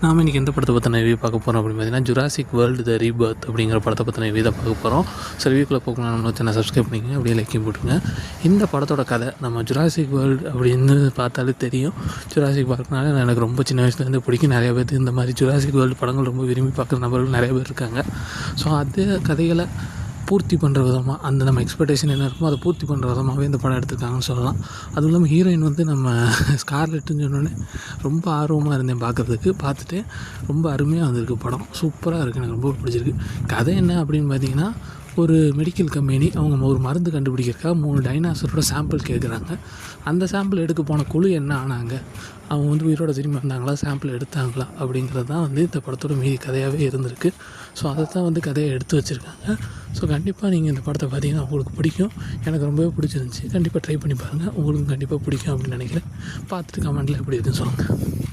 நாம் இன்றைக்கி எந்த படத்தை பற்றின ரிவ்யூ பார்க்க போகிறோம் அப்படின்னு பார்த்தீங்கன்னா ஜுராசிக் வேர்ல்டு த ரீபர்த் அப்படிங்கிற படத்தை பற்றின ரிவ்யூ தான் பார்க்க போகிறோம். ஸோ ரிவ்யூக்குள்ளே போகணும் நம்ம சேனல் சப்ஸ்கிரைப் பண்ணிக்கங்க, அப்படியே லைக்கையும் போட்டுருங்க. இந்த படத்தோட கதை நம்ம ஜுராசிக் வேர்ல்டு அப்படின்னு பார்த்தாலே தெரியும். ஜுராசிக் பார்க்கனால எனக்கு ரொம்ப சின்ன வயசுலேருந்து பிடிக்கும். நிறைய பேர் இந்த மாதிரி ஜுராசிக் வேர்ல்டு படங்கள் ரொம்ப விரும்பி பார்க்குற நபர்கள் நிறைய பேர் இருக்காங்க. ஸோ அதே கதைகளை பூர்த்தி பண்ணுற விதமாக அந்த நம்ம எக்ஸ்பெக்டேஷன் என்ன இருக்குமோ அதை பூர்த்தி பண்ணுற விதமாகவே இந்த படம் எடுத்துருக்காங்கன்னு சொல்லலாம். அதுவும் இல்லாமல் ஹீரோயின் வந்து நம்ம ஸ்கார்லெட்டுன்னு சொன்னோடனே ரொம்ப ஆர்வமாக இருந்தேன் பார்க்குறதுக்கு. பார்த்துட்டு ரொம்ப அருமையாக வந்திருக்கு படம், சூப்பராக இருக்குது, எனக்கு ரொம்ப பிடிச்சிருக்கு. கதை என்ன அப்படின்னு பார்த்தீங்கன்னா, ஒரு மெடிக்கல் கம்பெனி அவங்க ஒரு மருந்து கண்டுபிடிக்கிறதுக்காக 3 டைனாசரோட சாம்பிள் கேட்குறாங்க. அந்த சாம்பிள் எடுக்க போன குழு என்ன ஆனாங்க, அவங்க வந்து உயிரோட திரும்பி வந்தாங்களா, சாம்பிள் எடுத்தாங்களா அப்படிங்கிறது தான் வந்து இந்த படத்தோட மீதி கதையாகவே இருந்திருக்கு. ஸோ அதை தான் வந்து கதையை எடுத்து வச்சுருக்காங்க. ஸோ கண்டிப்பாக நீங்கள் இந்த படத்தை பார்த்தீங்கன்னா உங்களுக்கு பிடிக்கும். எனக்கு ரொம்பவே பிடிச்சிருந்துச்சி. கண்டிப்பாக ட்ரை பண்ணி பாருங்கள், உங்களுக்கும் கண்டிப்பாக பிடிக்கும் அப்படின்னு நினைக்கிறேன். பார்த்துட்டு கமெண்ட்டில் எப்படி இருக்குன்னு சொல்லுங்கள்.